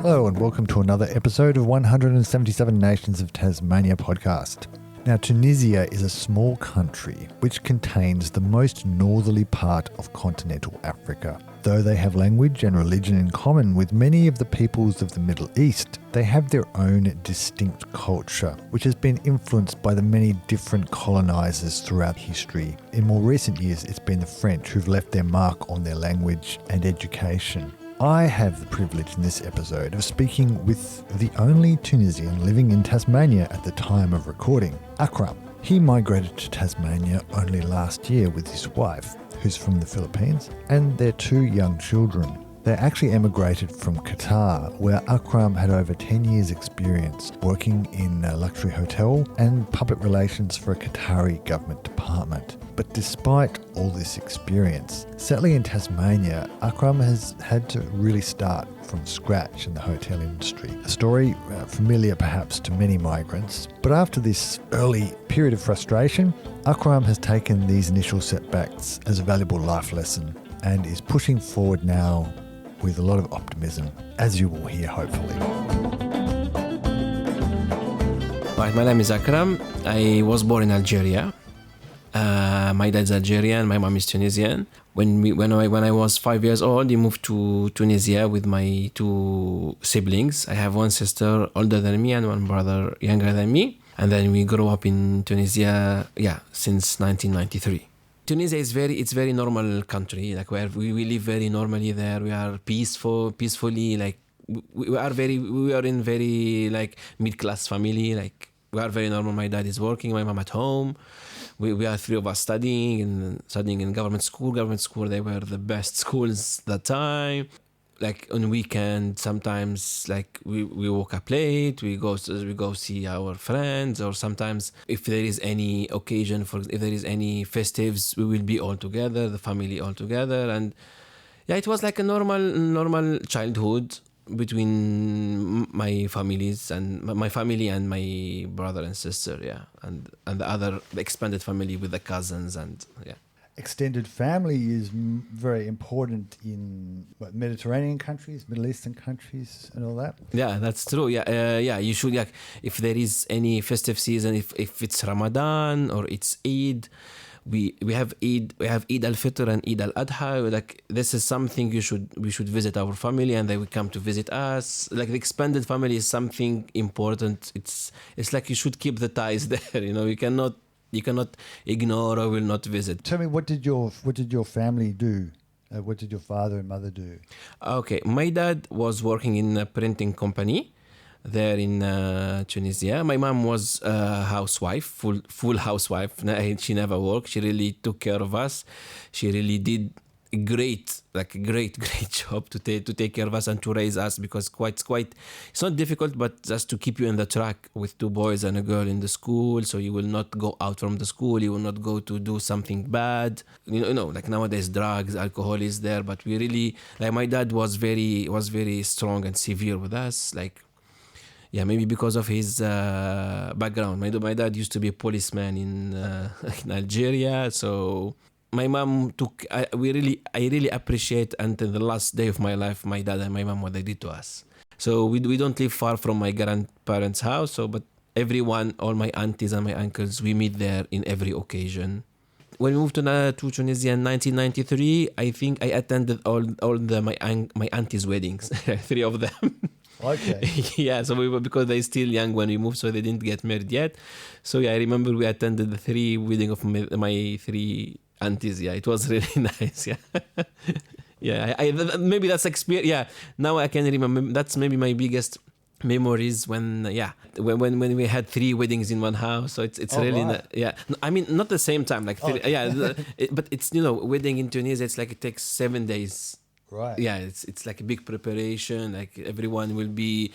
Hello and welcome to another episode of 177 Nations of Tasmania podcast. Now, Tunisia is a small country which contains the most northerly part of continental Africa. Though they have language and religion in common with many of the peoples of the Middle East, they have their own distinct culture, which has been influenced by the many different colonizers throughout history. In more recent years, it's been the French who've left their mark on their language and education. I have the privilege in this episode of speaking with the only Tunisian living in Tasmania at the time of recording, Akram. He migrated to Tasmania only last year with his wife, who's from the Philippines, and their two young children. They actually emigrated from Qatar, where Akram had over 10 years' experience working in a luxury hotel and public relations for a Qatari government department. But despite all this experience, settling in Tasmania, Akram has had to really start from scratch in the hotel industry. A story familiar perhaps to many migrants. But after this early period of frustration, Akram has taken these initial setbacks as a valuable life lesson and is pushing forward now with a lot of optimism, as you will hear hopefully. Right, my name is Akram. I was born in Algeria. My dad's Algerian, my mom is Tunisian. When I was 5 years old, we moved to Tunisia with my two siblings. I have one sister older than me and one brother younger than me. And then we grew up in Tunisia, since 1993. Tunisia is very normal country, like where we live very normally there. We are peacefully, like we are in very like mid-class family, like we are very normal. My dad is working, my mom at home. We are three of us studying in government school. They were the best schools that time. Like on weekend, sometimes like we woke up late, we go see our friends, or sometimes if there is any occasion, if there is any festives, we will be all together, the family all together. And it was like a normal childhood between my families and my family and my brother and sister, and the expanded family with the cousins and. Extended family is very important in Mediterranean countries, Middle Eastern countries and all that. Yeah, that's true. You should, if there is any festive season, if it's Ramadan or it's Eid, we have Eid al-Fitr and Eid al-Adha. Like this is something we should visit our family and they will come to visit us. Like the expanded family is something important. It's like you should keep the ties there. You cannot ignore or will not visit. Tell me, what did your family do? What did your father and mother do? Okay, my dad was working in a printing company there in Tunisia. My mom was a housewife, full housewife. She never worked. She really took care of us. She really did a great job to take care of us and to raise us, because it's not difficult, but just to keep you in the track with two boys and a girl in the school, so you will not go out from the school, you will not go to do something bad. Like nowadays drugs, alcohol is there, but we really, like my dad was very strong and severe with us, like maybe because of his background. My dad used to be a policeman in Algeria, so my mom I really appreciate until the last day of my life, my dad and my mom, what they did to us. So we don't live far from my grandparents' house, but everyone, all my aunties and my uncles, we meet there in every occasion. When we moved to Tunisia in 1993, I think I attended all my aunties' weddings, three of them. Okay. So we were, because they're still young when we moved, so they didn't get married yet. So I remember we attended the three weddings of my three aunties. It was really nice. Maybe that's experience. Now I can remember. That's maybe my biggest memories when we had three weddings in one house. So it's really right. I mean, not the same time, like but it's wedding in Tunisia, it's like it takes 7 days. Right. Yeah, it's like a big preparation. Like everyone will be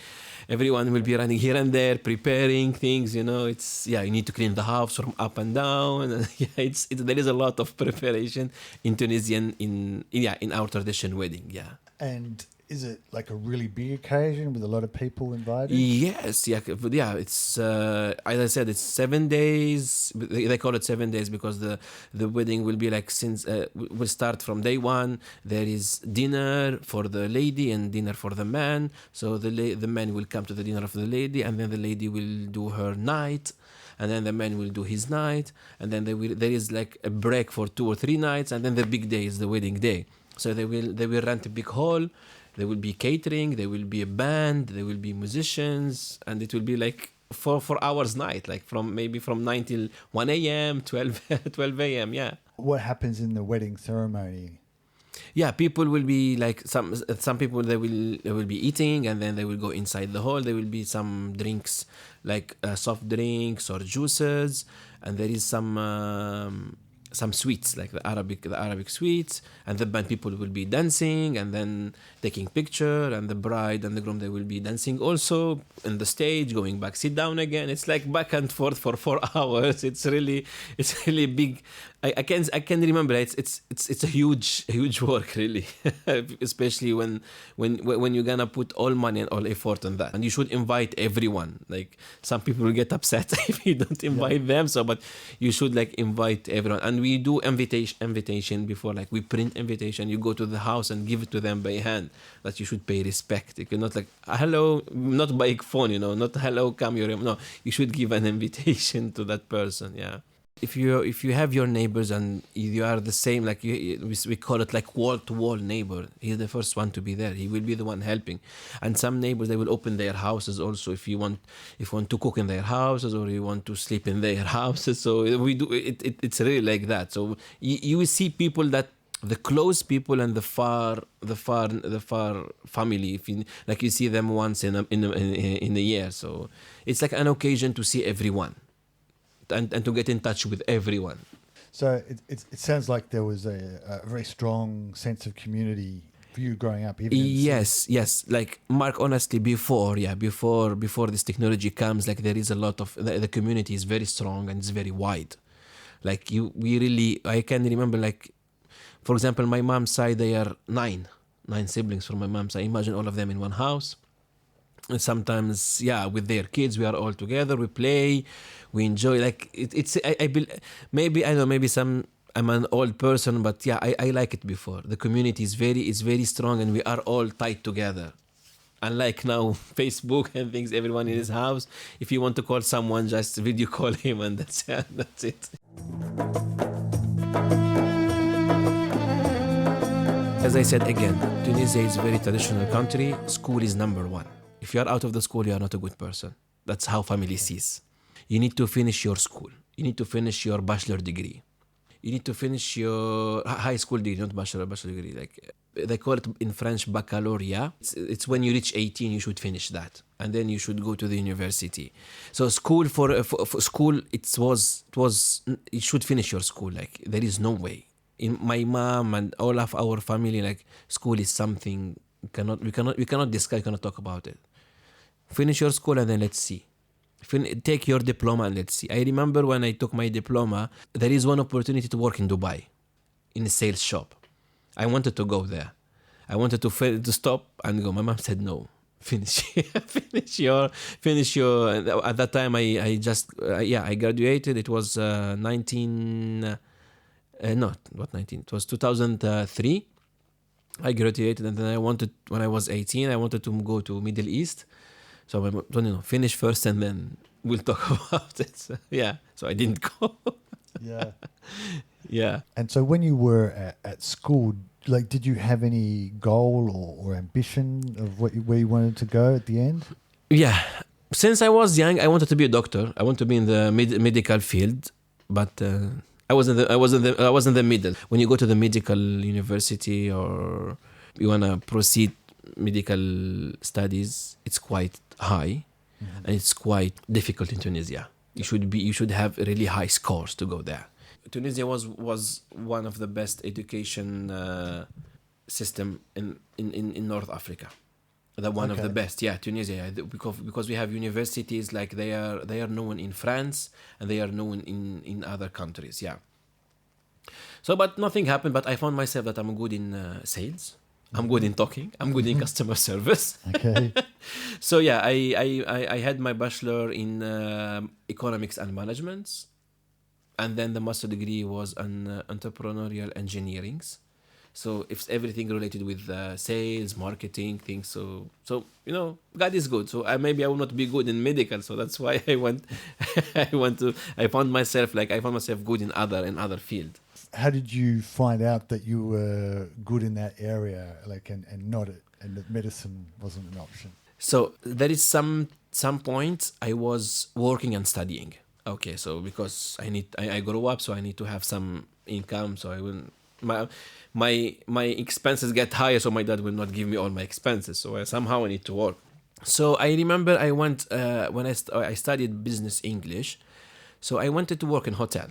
running here and there, preparing things. It's you need to clean the house from up and down. There is a lot of preparation in Tunisian in our tradition wedding. Yeah. And Is it like a really big occasion with a lot of people invited? Yes, yeah. It's as I said, it's 7 days. They call it 7 days because the wedding will be like since will start from day one. There is dinner for the lady and dinner for the man. So the man will come to the dinner of the lady, and then the lady will do her night, and then the man will do his night, and then there is like a break for 2 or 3 nights, and then the big day is the wedding day. So they will rent a big hall. There will be catering, there will be a band, there will be musicians, and it will be like 4 hours night, like from 9 till 1 a.m., 12 a.m., yeah. What happens in the wedding ceremony? Yeah, people will be like some people they will be eating, and then they will go inside the hall. There will be some drinks like soft drinks or juices, and there is some sweets like the Arabic sweets, and then people will be dancing and then taking picture, and the bride and the groom they will be dancing also in the stage, going back, sit down again. It's like back and forth for 4 hours. It's really big. I can remember it's a huge work really, especially when you're gonna put all money and all effort on that, and you should invite everyone. Like some people will get upset if you don't invite them, so but you should like invite everyone. And we do invitation before, like we print invitation. You go to the house and give it to them by hand. That you should pay respect. You cannot like hello, not by phone, not hello, come your no. You should give an invitation to that person. Yeah. If you have your neighbors and you are the same, like we call it like wall to wall neighbor, he's the first one to be there. He will be the one helping. And some neighbors, they will open their houses also if you want to cook in their houses, or you want to sleep in their houses. So we do it. It's really like that. So you will see people that the close people and the far family. If you see them once in a year. So it's like an occasion to see everyone. And to get in touch with everyone. So it sounds like there was a very strong sense of community for you growing up. Yes. Like Mark, honestly, before this technology comes, like there is a lot of the community is very strong and it's very wide. Like I can remember, like for example, my mom's side, they are nine siblings from my mom's side. Imagine all of them in one house. And sometimes, with their kids, we are all together. We play, we enjoy. Like maybe I don't know. Maybe I'm an old person, but I like it before. The community is very strong, and we are all tied together. Unlike now, Facebook and things, everyone in his house. If you want to call someone, just video call him, and that's it. As I said again, Tunisia is a very traditional country. School is number one. If you are out of the school, you are not a good person. That's how family sees. You need to finish your school. You need to finish your bachelor degree. You need to finish your high school degree, not bachelor degree. Like they call it in French baccalaureate. It's when you reach 18, you should finish that, and then you should go to the university. So school for school, you should finish your school. Like there is no way. In my mom and all of our family, like school is something we cannot discuss, we cannot talk about it. Finish your school and then let's see. Take your diploma and let's see. I remember when I took my diploma, there is one opportunity to work in Dubai, in a sales shop. I wanted to go there. I wanted to stop and go. My mom said no. Finish your. At that time, I graduated. It was 19. Not 19. It was 2003. I graduated, and then when I was 18, I wanted to go to Middle East. So I don't finish first and then we'll talk about it. So I didn't go. Yeah. And so when you were at school, like, did you have any goal or ambition of where you wanted to go at the end? Yeah. Since I was young, I wanted to be a doctor. I wanted to be in the medical field, but I was in the middle. When you go to the medical university or you wanna proceed medical studies, it's quite high, and it's quite difficult in Tunisia. You should have really high scores to go there. Tunisia was one of the best education system in North Africa. One of the best, Tunisia, because we have universities, like they are known in France and they are known in other countries, So, but nothing happened. But I found myself that I'm good in sales. I'm good in talking. I'm good in customer service. Okay. So yeah, I had my bachelor in economics and management, and then the master degree was in entrepreneurial engineering. So it's everything related with sales, marketing, things. So God is good. So maybe I will not be good in medical. So that's why I went. I found myself good in other field. How did you find out that you were good in that area, and that medicine wasn't an option? So there is some point I was working and studying. Okay, so because I grew up, so I need to have some income. So I will my expenses get higher, so my dad will not give me all my expenses. So somehow I need to work. So I remember I went when I studied business English. So I wanted to work in hotel.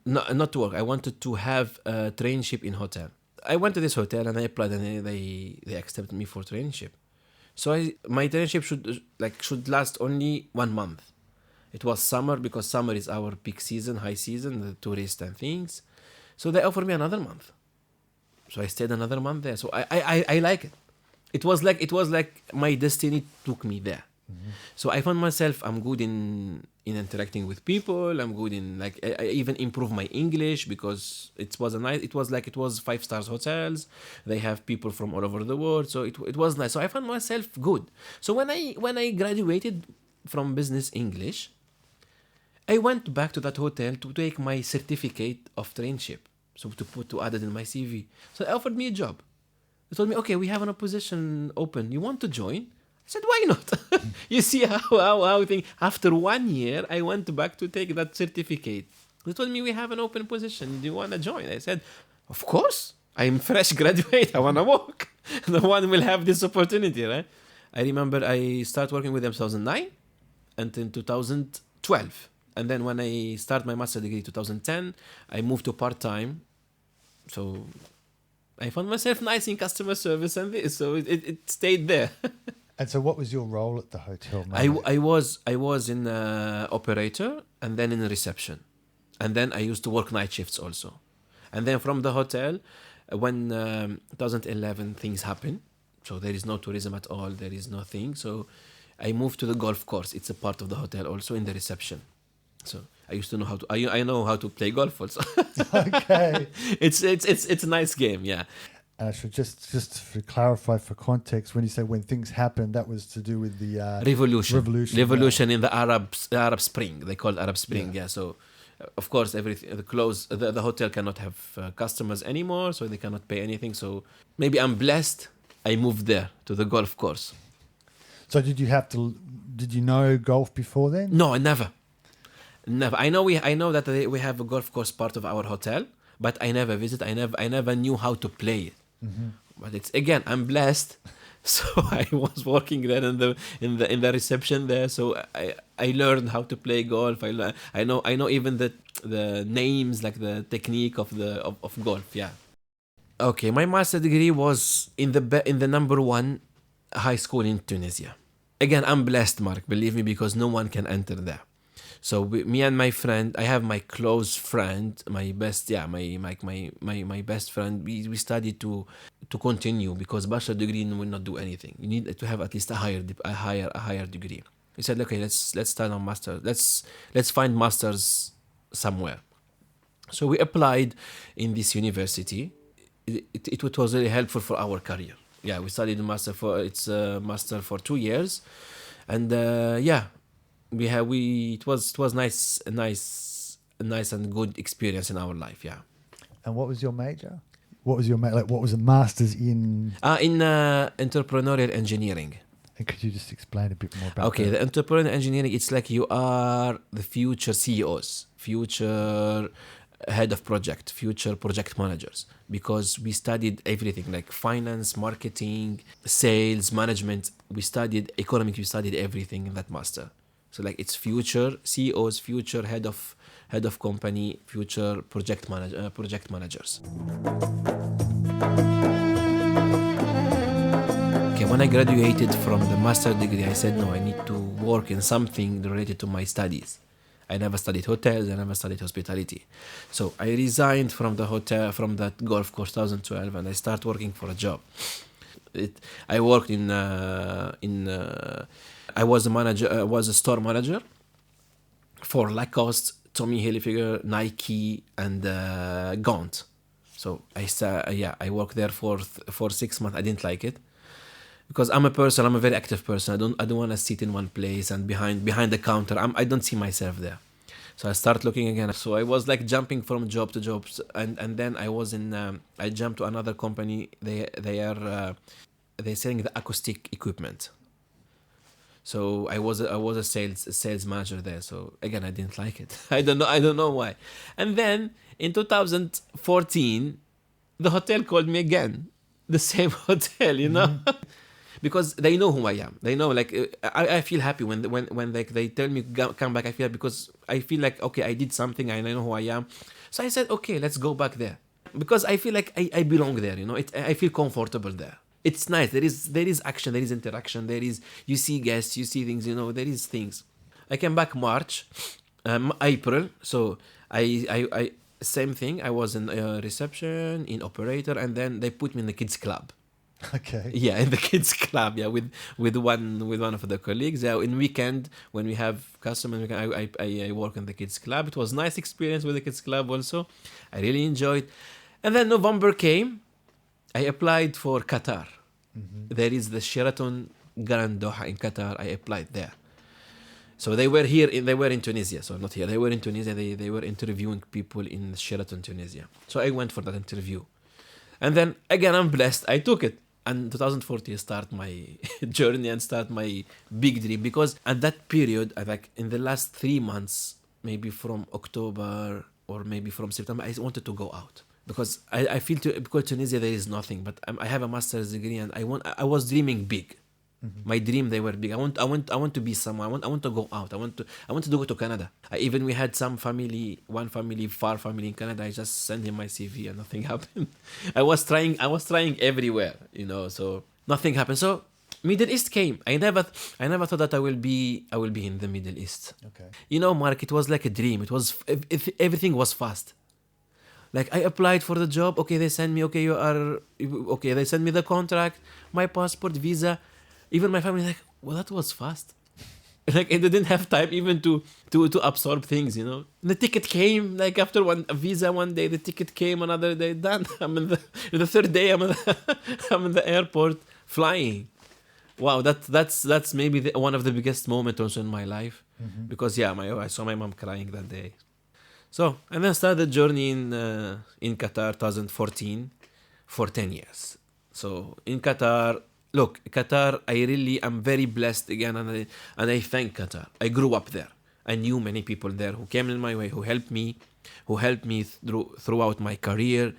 No, not to work. I wanted to have a traineeship in hotel. I went to this hotel and I applied, and they accepted me for traineeship. So my traineeship should last only 1 month. It was summer, because summer is our peak season, high season, the tourists and things. So they offered me another month. So I stayed another month there. So I like it. It was like my destiny took me there. So I found myself, I'm good in interacting with people. I'm good in I even improve my English, because it was 5-star hotels. They have people from all over the world. So it was nice. So I found myself good. So when I graduated from business English, I went back to that hotel to take my certificate of traineeship. So to add it in my CV. So they offered me a job. They told me, okay, we have a position open. You want to join? I said, why not? You see how I think. After 1 year, I went back to take that certificate. They told me, we have an open position. Do you want to join? I said, of course. I'm fresh graduate. I want to work. No one will have this opportunity, right? I remember I started working with them 2009 until 2012. And then when I started my master degree 2010, I moved to part-time. So I found myself nice in customer service and this. So it stayed there. And so what was your role at the hotel? I was in operator, and then in reception. And then I used to work night shifts also. And then from the hotel, when 2011 things happened, so there is no tourism at all, there is nothing. So I moved to the golf course. It's a part of the hotel also, in the reception. So I used to know I know how to play golf also. Okay. It's a nice game, yeah. And I should just to clarify for context, when you say when things happened, that was to do with the revolution in the Arab Spring. They call it Arab Spring, yeah. So of course everything the hotel cannot have customers anymore, so they cannot pay anything. So maybe I'm blessed. I moved there to the golf course. So did you know golf before then? No, never. I know that we have a golf course part of our hotel, but I never visit. I never knew how to play it. But it's, again, I'm blessed. So I was working there in the reception there. So I learned how to play golf. I know even the names, like the technique of golf. Yeah. Okay, my master degree was in the number 1 high school in Tunisia. Again, I'm blessed, Mark. Believe me, because no one can enter there. So me and my friend, I have my close friend, my best friend. We studied to continue, because bachelor degree will not do anything. You need to have at least a higher degree. We said, okay, let's start on master. Let's find masters somewhere. So we applied in this university. It was really helpful for our career. Yeah, we studied master for 2 years, and it was nice and good experience in our life. Yeah. And what was your major? What was a master's in? In entrepreneurial engineering. And could you just explain a bit more about Okay, that? the entrepreneurial engineering, it's like you are the future CEOs, future head of project, future project managers, because we studied everything like finance, marketing, sales, management. We studied economics. We studied everything in that master. So like it's future CEOs, future head of company, future project managers. Okay, when I graduated from the master degree, I said no, I need to work in something related to my studies. I never studied hotels. I never studied hospitality. So I resigned from the hotel, from that golf course 2012, and I started working for a job. I worked I was a manager. I was a store manager for Lacoste, Tommy Hilfiger, Nike, and Gaunt. So I worked there for 6 months. I didn't like it because I'm a very active person. I don't want to sit in one place and behind the counter. I don't see myself there. So I started looking again. So I was like jumping from job to job, and then I jumped to another company. They're selling the acoustic equipment. So I was a sales manager there. So again, I didn't like it. I don't know why. And then in 2014, the hotel called me again. The same hotel, because they know who I am. They know, like, I feel happy when they tell me come back. I feel, because I feel like, okay, I did something and I know who I am. So I said, okay, let's go back there, because I feel like I belong there. I feel comfortable there. It's nice. There is action. There is interaction. You see guests. You see things. There is things. I came back March, April. So I same thing. I was in reception, in operator, and then they put me in the kids club. Okay. Yeah, in the kids club. Yeah, with one of the colleagues. Yeah, in weekend when we have customers, I work in the kids club. It was a nice experience with the kids club also. I really enjoyed. And then November came. I applied for Qatar. Mm-hmm. There is the Sheraton Grand Doha in Qatar. I applied there. So they were in Tunisia. So not here. They were in Tunisia. They were interviewing people in Sheraton, Tunisia. So I went for that interview. And then again, I'm blessed. I took it. And 2014 start my journey and start my big dream. Because at that period, like in the last 3 months, maybe from October or maybe from September, I wanted to go out. Because I feel because Tunisia there is nothing, but I have a master's degree and I was dreaming big. Mm-hmm. My dream, they were big. I want to be somewhere. I want to go out. I want to go to Canada. We had one far family in Canada. I just sent him my CV and nothing happened. I was trying everywhere, so nothing happened. So Middle East came. I never thought that I will be in the Middle East. Okay. Mark, it was like a dream. It was everything was fast. Like I applied for the job. Okay, they send me. Okay, they send me the contract, my passport, visa. Even my family like, well, that was fast. Like I didn't have time even to absorb things. The ticket came like after a visa one day. The ticket came another day. Done. I'm in the third day. I'm in the airport flying. Wow, that's maybe one of the biggest moments also in my life. Mm-hmm. Because I saw my mom crying that day. So, and then started the journey in Qatar 2014 for 10 years. So, in Qatar, I'm very blessed again, and I thank Qatar. I grew up there. I knew many people there who came in my way, who helped me throughout my career.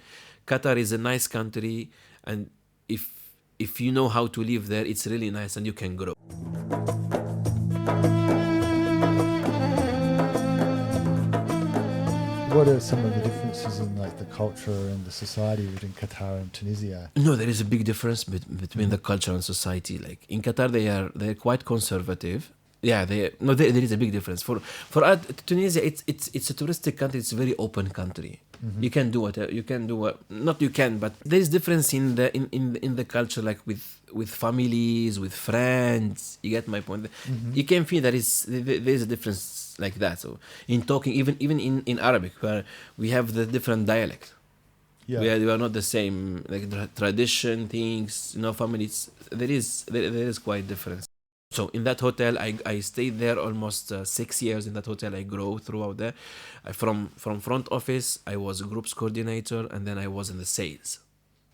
Qatar is a nice country, and if you know how to live there, it's really nice and you can grow. What are some of the differences in like the culture and the society between Qatar and Tunisia? No, there is a big difference between the culture and society. Like in Qatar, they're quite conservative. Yeah, there is a big difference. For Tunisia, it's a touristic country. It's a very open country. Mm-hmm. You can do but there is difference in the culture, like with families, with friends. You get my point. Mm-hmm. You can feel there is a difference like that. So in talking, even in Arabic, where we have the different dialect. Yeah, we are not the same, like the tradition things. Families. There is quite difference. So in that hotel, I stayed there almost 6 years. In that hotel, I grew throughout there. From front office, I was a groups coordinator, and then I was in the sales.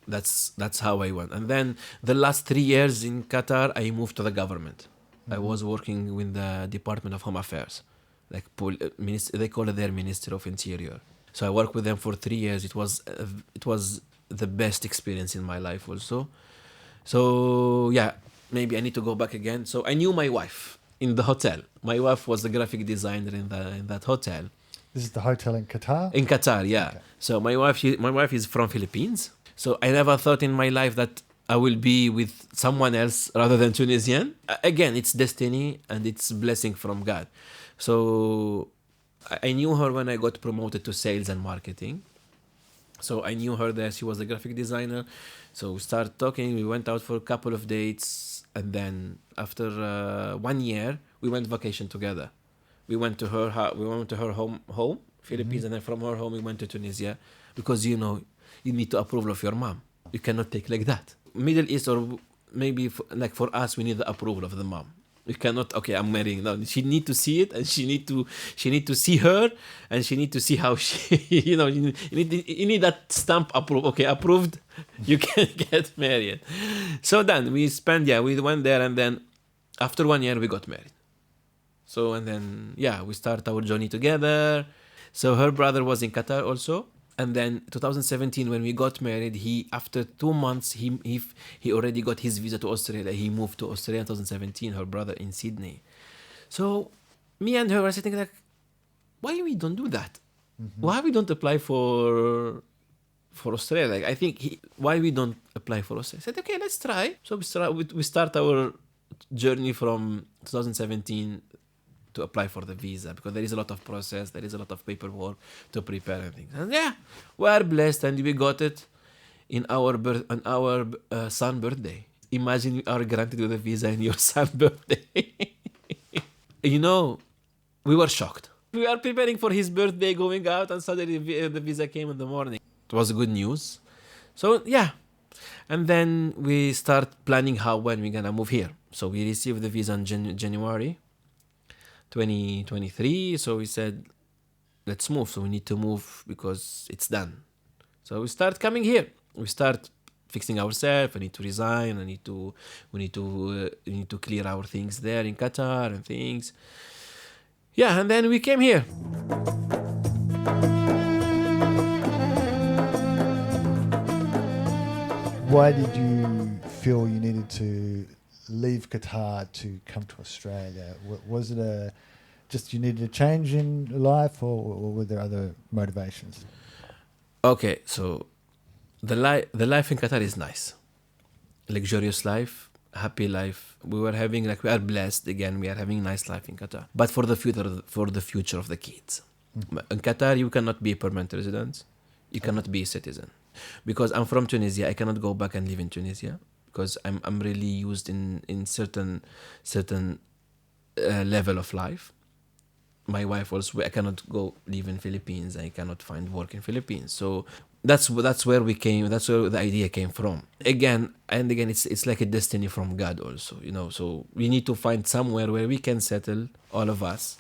That's how I went. And then the last 3 years in Qatar, I moved to the government. Mm-hmm. I was working with the Department of Home Affairs, like they call it their Ministry of Interior. So I worked with them for 3 years. It was the best experience in my life also. So yeah. Maybe I need to go back again. So I knew my wife in the hotel. My wife was the graphic designer in that hotel. This is the hotel in Qatar? In Qatar, yeah. Okay. So my wife is from Philippines. So I never thought in my life that I will be with someone else rather than Tunisian. Again, it's destiny and it's blessing from God. So I knew her when I got promoted to sales and marketing. So I knew her there. She was a graphic designer. So we started talking. We went out for a couple of dates. And then after 1 year, we went vacation together. We went to her home, Philippines. And then from her home, we went to Tunisia. Because, you need the approval of your mom. You cannot take like that. Middle East, or maybe for us, we need the approval of the mom. You cannot, okay, I'm marrying. No, she need to see it, and she need to see her, and she need to see how she, you need that stamp approved. Okay, approved, you can get married. So then we went there, and then after 1 year we got married. So, and then, we start our journey together. So her brother was in Qatar also. And then 2017, when we got married, after 2 months, he already got his visa to Australia. He moved to Australia in 2017, her brother in Sydney. So me and her were sitting like, why we don't do that? Mm-hmm. Why we don't apply for Australia? Like, I think why we don't apply for Australia? I said, okay, let's try. So we start our journey from 2017 to apply for the visa, because there is a lot of process, there is a lot of paperwork to prepare and things. And we are blessed, and we got it in our son's birthday. Imagine you are granted with a visa in your son's birthday. We were shocked. We are preparing for his birthday, going out, and suddenly the visa came in the morning. It was good news. So and then we start planning when we're gonna move here. So we received the visa in January 2023. So we said, let's move. So we need to move because it's done. So we start coming here. We start fixing ourselves. I need to resign. We need to clear our things there in Qatar and things. And then we came here. Why did you feel you needed to leave Qatar to come to Australia? Was it just you needed a change in life, or were there other motivations? Okay, so the life in Qatar is nice. Luxurious life, happy life. We are blessed again. We are having nice life in Qatar. But for the future of the kids. Mm-hmm. In Qatar, you cannot be a permanent resident. You cannot be a citizen. Because I'm from Tunisia, I cannot go back and live in Tunisia. Because I'm really used in certain level of life. My wife also, I cannot go live in Philippines. I cannot find work in Philippines. So that's where we came. That's where the idea came from. Again, it's like a destiny from God also. So we need to find somewhere where we can settle, all of us,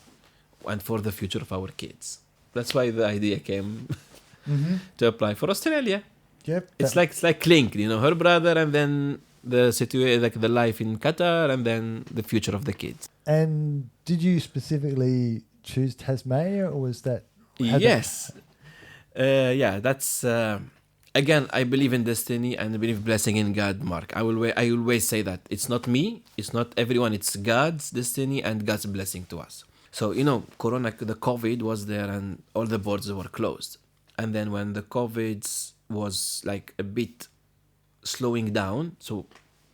and for the future of our kids. That's why the idea came to apply for Australia. Yep. It's like linked, her brother, and then the situation, like the life in Qatar, and then the future of the kids. And did you specifically choose Tasmania, or was that? Yes. That's again, I believe in destiny and I believe blessing in God, Mark. I always say that it's not me, it's not everyone, it's God's destiny and God's blessing to us. So Corona, the COVID was there, and all the borders were closed. And then when the COVID was like a bit slowing down, so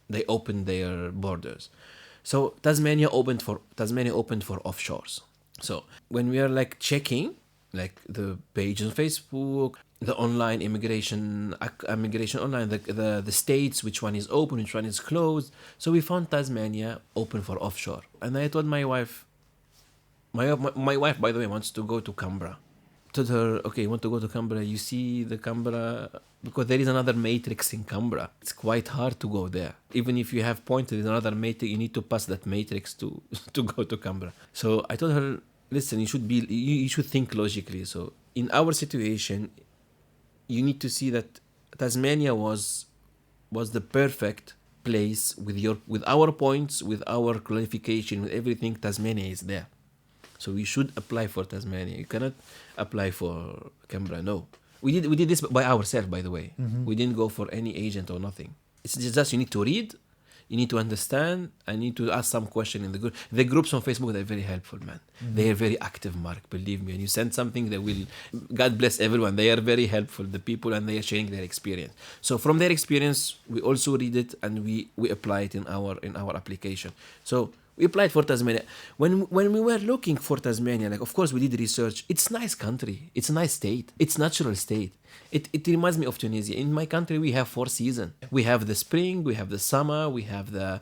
they opened their borders. So Tasmania opened for offshores. So when we are like checking like the page on Facebook, the online immigration online, the states, which one is open, which one is closed. So we found Tasmania open for offshore. And I told my wife, my wife, by the way, wants to go to Canberra. Told her, okay, you want to go to Canberra? You see the Canberra, because there is another matrix in Canberra. It's quite hard to go there. Even if you have points, there is another matrix. You need to pass that matrix to go to Canberra. So I told her, listen, you should think logically. So in our situation, you need to see that Tasmania was the perfect place with our points, with our qualification, with everything. Tasmania is there. So we should apply for Tasmania. You cannot apply for Canberra. No. We did this by ourselves, by the way. Mm-hmm. We didn't go for any agent or nothing. It's just you need to read, you need to understand, and you need to ask some question in the group. The groups on Facebook, they're very helpful, man. Mm-hmm. They are very active, Mark, believe me. And you send something, they will, God bless everyone. They are very helpful, the people, and they are sharing their experience. So from their experience, we also read it and we apply it in our application. So We applied for Tasmania. When we were looking for Tasmania, like of course we did research. It's a nice country. It's a nice state. It's natural state. It reminds me of Tunisia. In my country, we have 4 seasons. We have the spring, we have the summer, we have the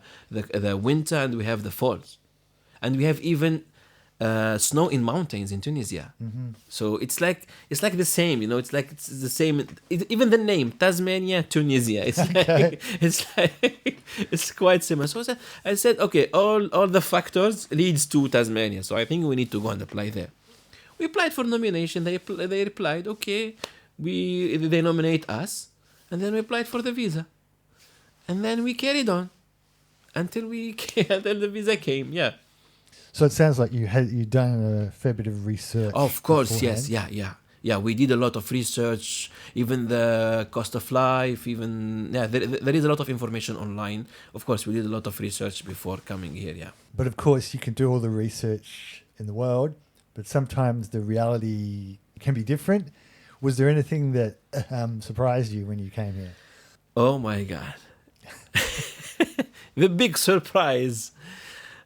winter, and we have the falls, and we have even snow in mountains in Tunisia. So it's like the same, you know. It's the same. Even the name Tasmania, Tunisia. It's quite similar. So I said, okay, all the factors leads to Tasmania. So I think we need to go and apply there. We applied for nomination. They replied, okay, they nominate us, and then we applied for the visa, and then we carried on until the visa came. Yeah. So it sounds like you'd done a fair bit of research. Of course, beforehand. yes, yeah. We did a lot of research, even the cost of life, there is a lot of information online. Of course, we did a lot of research before coming here. Yeah. But of course, you can do all the research in the world, but sometimes the reality can be different. Was there anything that surprised you when you came here? Oh my God. The big surprise.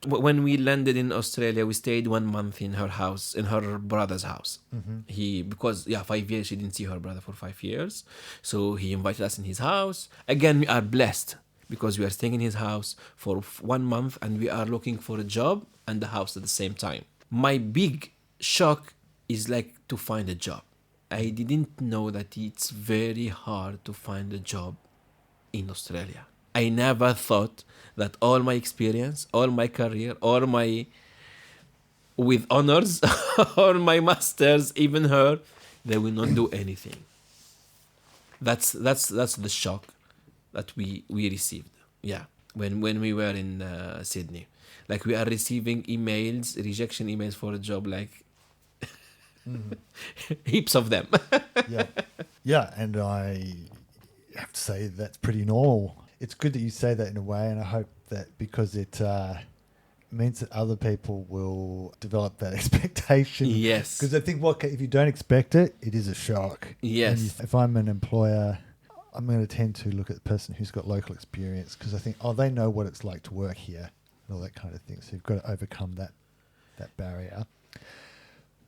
When we landed in Australia, we stayed 1 month in her house, in her brother's house. Because 5 years, she didn't see her brother for 5 years. So he invited us in his house. Again, we are blessed because we are staying in his house for 1 month and we are looking for a job and the house at the same time. My big shock is like to find a job. I didn't know that it's very hard to find a job in Australia. I never thought that all my experience, all my career, with honors, or my masters, even her, they will not do anything. That's the shock that we received. Yeah, when we were in Sydney, like we are receiving rejection emails for a job, like heaps of them. Yeah, and I have to say that's pretty normal. It's good that you say that in a way, and I hope that because it means that other people will develop that expectation. Yes. Because I think if you don't expect it, it is a shock. Yes. If I'm an employer, I'm going to tend to look at the person who's got local experience because I think, they know what it's like to work here and all that kind of thing. So you've got to overcome that barrier.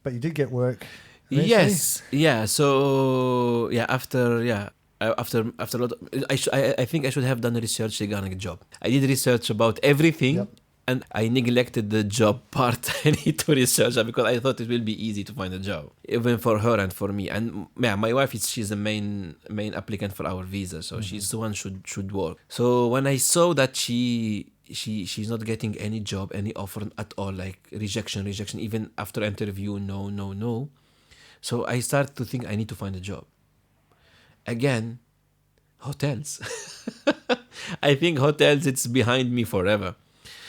But you did get work eventually? Yes. Yeah. So after a lot I think I should have done research regarding a job. I did research about everything, and I neglected the job part. I need to research that because I thought it will be easy to find a job, even for her and for me. And my wife she's the main applicant for our visa, so she's the one should work. So when I saw that she's not getting any job, any offer at all, like rejection, even after interview, no. So I started to think I need to find a job. Again, hotels. I think hotels, it's behind me forever.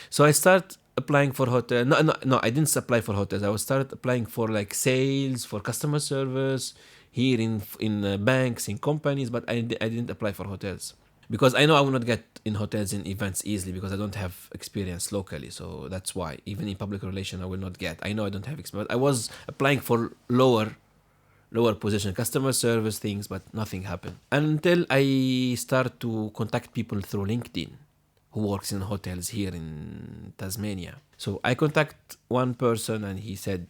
So I start applying for hotel. No, I didn't apply for hotels. I started applying for like sales, for customer service, here in banks, in companies, but I didn't apply for hotels. Because I know I will not get in hotels and events easily because I don't have experience locally. So that's why. Even in public relations, I will not get. I know I don't have experience. I was applying for lower position, customer service things, but nothing happened. Until I start to contact people through LinkedIn who works in hotels here in Tasmania. So I contact one person and he said,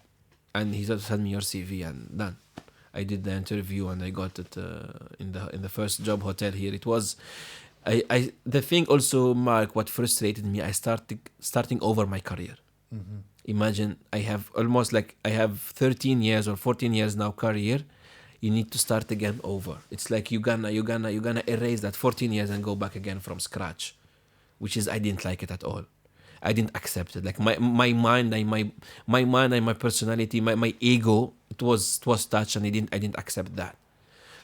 send me your CV and done. I did the interview and I got it in the first job hotel here. It was, the thing also, Mark, what frustrated me, I starting over my career. Imagine I have 13 years or 14 years now career. You need to start again over. It's like you're gonna erase that 14 years and go back again from scratch, which is I didn't like it at all. I didn't accept it. Like my mind and my personality, my ego, it was touched, and I didn't accept that.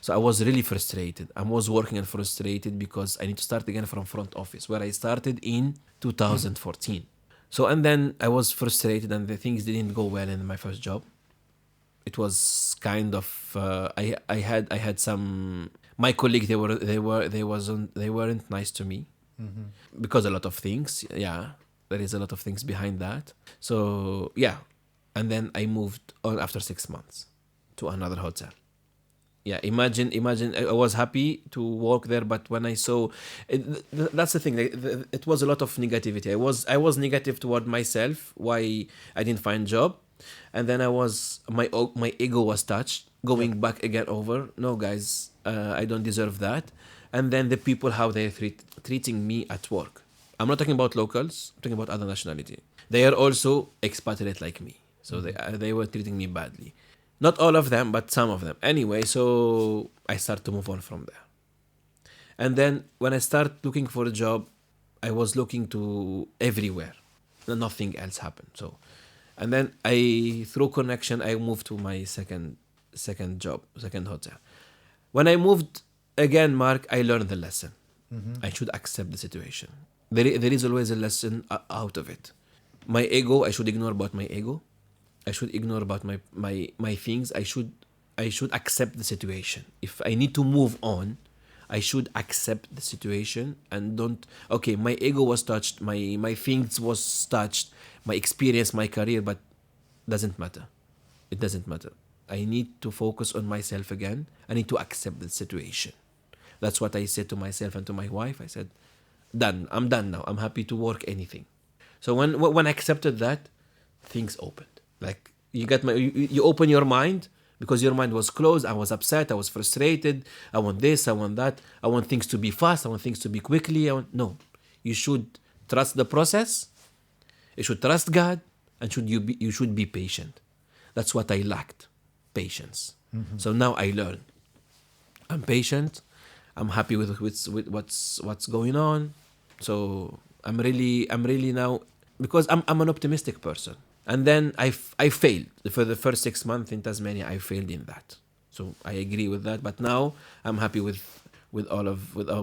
So I was really frustrated. I was working and frustrated because I need to start again from front office where I started in 2014. So, and then I was frustrated and the things didn't go well in my first job. It was kind of, I had some, my colleagues, they weren't nice to me because a lot of things. Yeah. There is a lot of things behind that. So, yeah. And then I moved on after 6 months to another hotel Yeah, imagine. I was happy to work there, but when I saw, that's the thing. Like, it was a lot of negativity. I was negative toward myself. Why I didn't find job, and then my ego was touched. Going back again over. No, guys, I don't deserve that. And then the people how they treating me at work. I'm not talking about locals. I'm talking about other nationality. They are also expatriate like me, so they were treating me badly. Not all of them, but some of them. Anyway, so I start to move on from there. And then when I start looking for a job, I was looking to everywhere. Nothing else happened. So, and then through connection, I moved to my second job, second hotel. When I moved again, Mark, I learned the lesson. I should accept the situation. There is always a lesson out of it. My ego, I should ignore about my ego. I should ignore about my things. I should accept the situation. If I need to move on, I should accept the situation and don't. Okay, my ego was touched. My things was touched. My experience, my career, but doesn't matter. It doesn't matter. I need to focus on myself again. I need to accept the situation. That's what I said to myself and to my wife. I said, done. I'm done now. I'm happy to work anything. So when I accepted that, things opened. Like you open your mind because your mind was closed. I was upset. I was frustrated. I want this. I want that. I want things to be fast. I want things to be quickly. No, you should trust the process. You should trust God, and you should be patient. That's what I lacked, patience. So now I learn. I'm patient. I'm happy with what's going on. So I'm really now, because I'm an optimistic person. And then I failed for the first 6 months in Tasmania. I failed in that, so I agree with that. But now I'm happy with all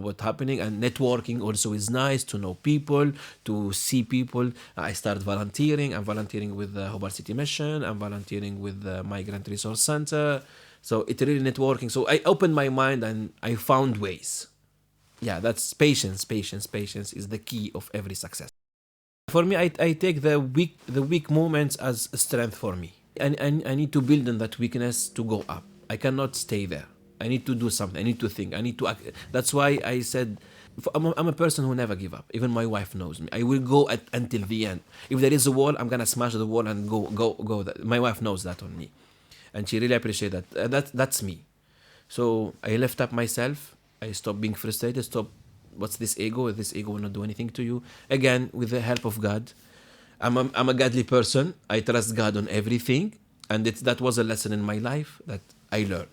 what's happening. And networking also is nice, to know people, to see people. I start volunteering. I'm volunteering with the Hobart City Mission. I'm volunteering with the Migrant Resource Center. So it's really networking. So I opened my mind and I found ways. Yeah, that's patience. Patience is the key of every success. For me, I take the weak moments as a strength for me. And I need to build on that weakness to go up. I cannot stay there. I need to do something. I need to think. I need to act. That's why I said, I'm a person who never give up. Even my wife knows me. I will go until the end. If there is a wall, I'm gonna smash the wall and go. My wife knows that on me, and she really appreciates that. That's me. So I lift up myself. I stop being frustrated. Stop. What's this ego? This ego will not do anything to you. Again, with the help of God. I'm a godly person. I trust God on everything, and that was a lesson in my life that I learned.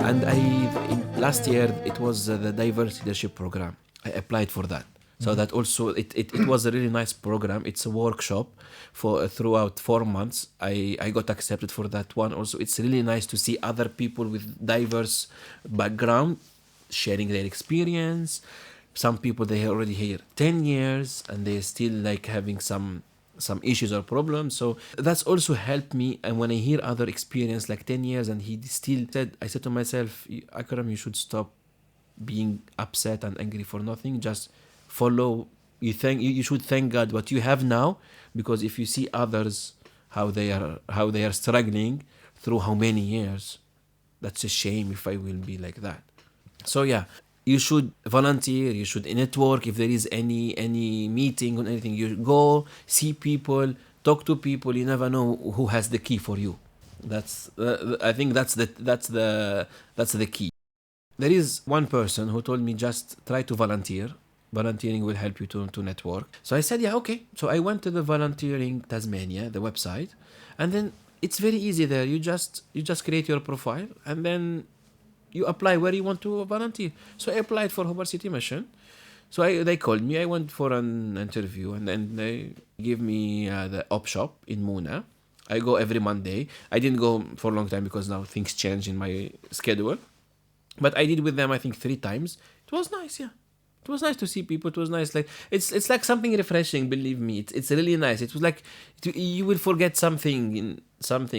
And last year it was the diverse leadership program. I applied for that. So that also it was a really nice program. It's a workshop for throughout 4 months. I got accepted for that one. Also, it's really nice to see other people with diverse background sharing their experience. Some people, they are already here 10 years and they're still like having some issues or problems. So that's also helped me. And when I hear other experience like 10 years and he still said, I said to myself, Akram, you should stop being upset and angry for nothing. Just follow. You should thank God what you have now, because if you see others how they are struggling through how many years, that's a shame if I will be like that. So yeah, you should volunteer, you should network. If there is any meeting or anything, you go see people, talk to people. You never know who has the key for you. That's I think that's the key. There is one person who told me, just try to volunteer. Volunteering will help you to network. So I said, yeah, okay. So I went to the Volunteering Tasmania, the website, and then it's very easy there. You just create your profile and then you apply where you want to volunteer. So I applied for Hobart City Mission. So they called me. I went for an interview, and then they give me the op shop in Muna. I go every Monday. I didn't go for a long time because now things change in my schedule. But I did with them, I think, 3 times. It was nice, yeah. It was nice to see people. It was nice. Like it's like something refreshing. Believe me, it's really nice. It was like you will forget something,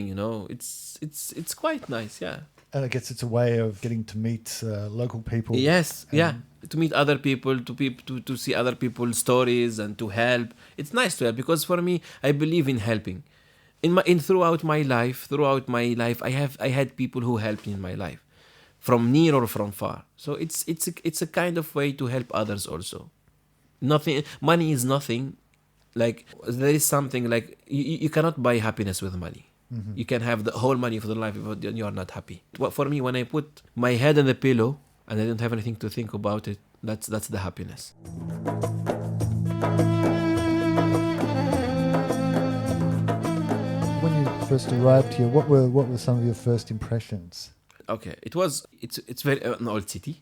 you know. It's quite nice, yeah. And I guess it's a way of getting to meet local people. Yes, yeah. To meet other people, to see other people's stories and to help. It's nice to help, because for me, I believe in helping. in throughout my life, I had people who helped me in my life, from near or from far. So it's a kind of way to help others also. Nothing, money is nothing. Like there is something like you cannot buy happiness with money. You can have the whole money for the life, but you are not happy. For me, when I put my head on the pillow and I don't have anything to think about it, that's the happiness. When you first arrived here, what were some of your first impressions? Okay, it's very an old city.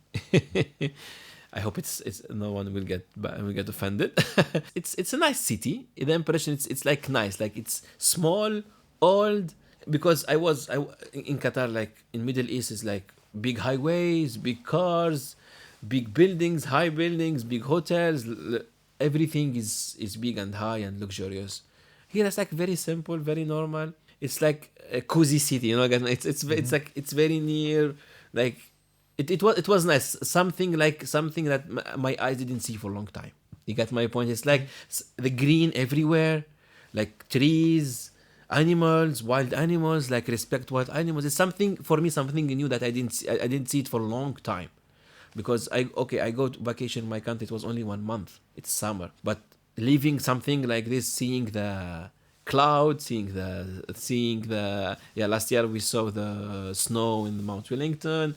I hope it's no one will get offended. It's a nice city. The impression it's like nice, like it's small, old. Because I in Qatar, like in Middle East, is like big highways, big cars, big buildings, high buildings, big hotels. Everything is big and high and luxurious. Here it's like very simple, very normal. It's like a cozy city, you know. Again, it's like it's very near, like it was nice. Something that my eyes didn't see for a long time. You get my point? It's like the green everywhere, like trees, animals, wild animals, like respect wild animals. It's something for me, something new that I didn't see it for a long time. Because I go to vacation in my country. It was only 1 month. It's summer, but leaving something like this, seeing the clouds, seeing the last year we saw the snow in the Mount Wellington.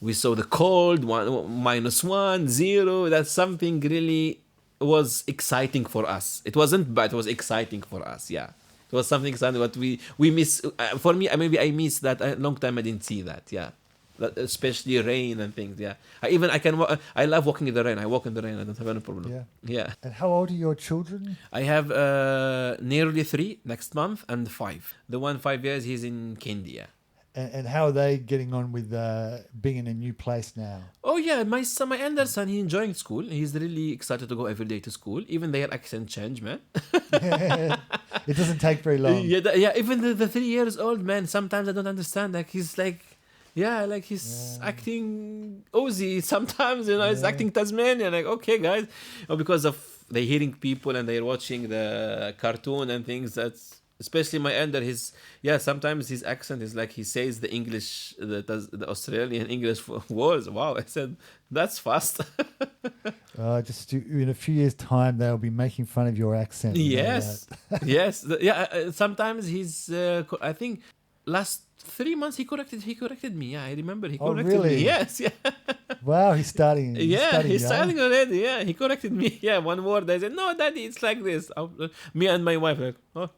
We saw the cold, -1, 0. That's something really was exciting for us. It wasn't bad, it was exciting for us, yeah. It was something exciting, but we miss, for me, maybe I missed that a long time. I didn't see that, yeah. That, especially rain and things, yeah. I love walking in the rain. I walk in the rain, I don't have any problem. Yeah. And how old are your children? I have nearly 3 next month and 5. The one 5 years, he's in Kenya. And how are they getting on with being in a new place now? Oh yeah, my elder son, he's enjoying school. He's really excited to go every day to school. Even their accent change, man. It doesn't take very long. Yeah. Even the 3 years old man, sometimes I don't understand. Like he's like, he's acting Aussie sometimes. You know, he's acting Tasmanian. Like, okay, guys, because of they hearing people and they're watching the cartoon and things. That's especially my elder. Sometimes his accent is like he says the English, the Australian English words. Wow, I said that's fast. Just in a few years' time, they'll be making fun of your accent. Yes, yes, sometimes he's. I think last 3 months he corrected me. Yeah, I remember he corrected me. Yes, yeah. Wow, he's starting. He's starting already. Yeah, he corrected me. Yeah, one word. I said, no, Daddy, it's like this. Me and my wife like, oh.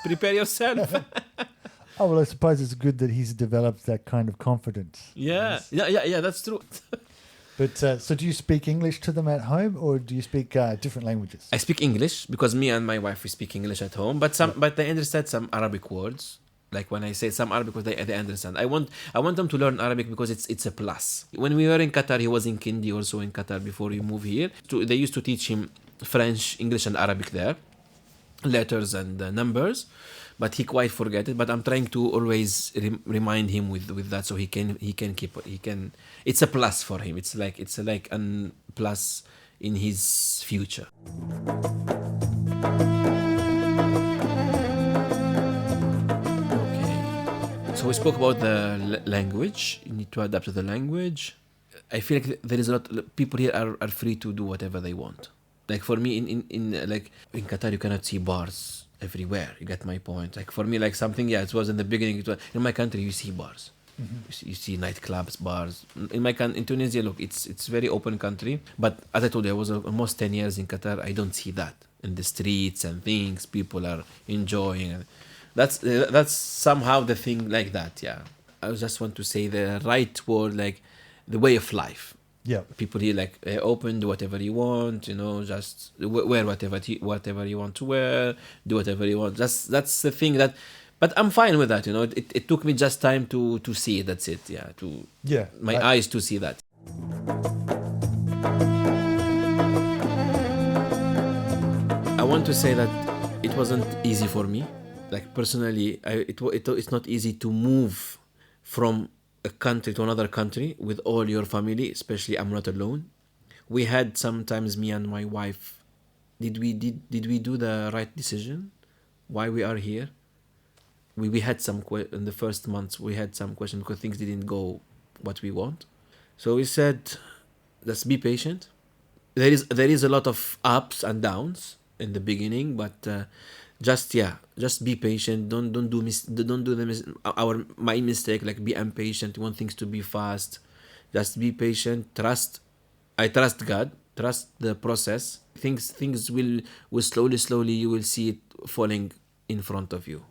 Prepare yourself. Oh, well, I suppose it's good that he's developed that kind of confidence. Yeah, that's true. But so do you speak English to them at home, or do you speak different languages? I speak English because me and my wife, we speak English at home. But they understand some Arabic words. Like when I say some Arabic words, they understand. I want them to learn Arabic because it's a plus. When we were in Qatar, he was in Kindi also in Qatar before we moved here. They used to teach him French, English, and Arabic there. Letters and numbers, but he quite forget it. But I'm trying to always remind him with that, so he can keep it. It's a plus for him. It's like a plus in his future. Okay, so we spoke about the language. You need to adapt to the language. I feel like there is a lot. People here are free to do whatever they want. Like for me, in Qatar, you cannot see bars everywhere. You get my point. Like for me, like something, it was in the beginning. In my country, you see bars. Mm-hmm. You see nightclubs, bars. In Tunisia, look, it's very open country. But as I told you, I was almost 10 years in Qatar. I don't see that in the streets and things. People are enjoying. That's somehow the thing like that. Yeah, I just want to say the right word, like the way of life. Yeah, people here like open, do whatever you want, you know, just wear whatever you want to wear, do whatever you want. That's the thing that, but I'm fine with that, you know. It took me just time to see it. That's it. Yeah, my eyes to see that. I want to say that it wasn't easy for me. Like personally, it's not easy to move from a country to another country with all your family, especially I'm not alone. We had sometimes, me and my wife, did we do the right decision? Why we are here? we had some in the first months we had some questions because things didn't go what we want. So we said, let's be patient. There is a lot of ups and downs in the beginning, but just be patient. Don't do my mistake, like be impatient. You want things to be fast. Just be patient. I trust God. Trust the process. Things will slowly you will see it falling in front of you.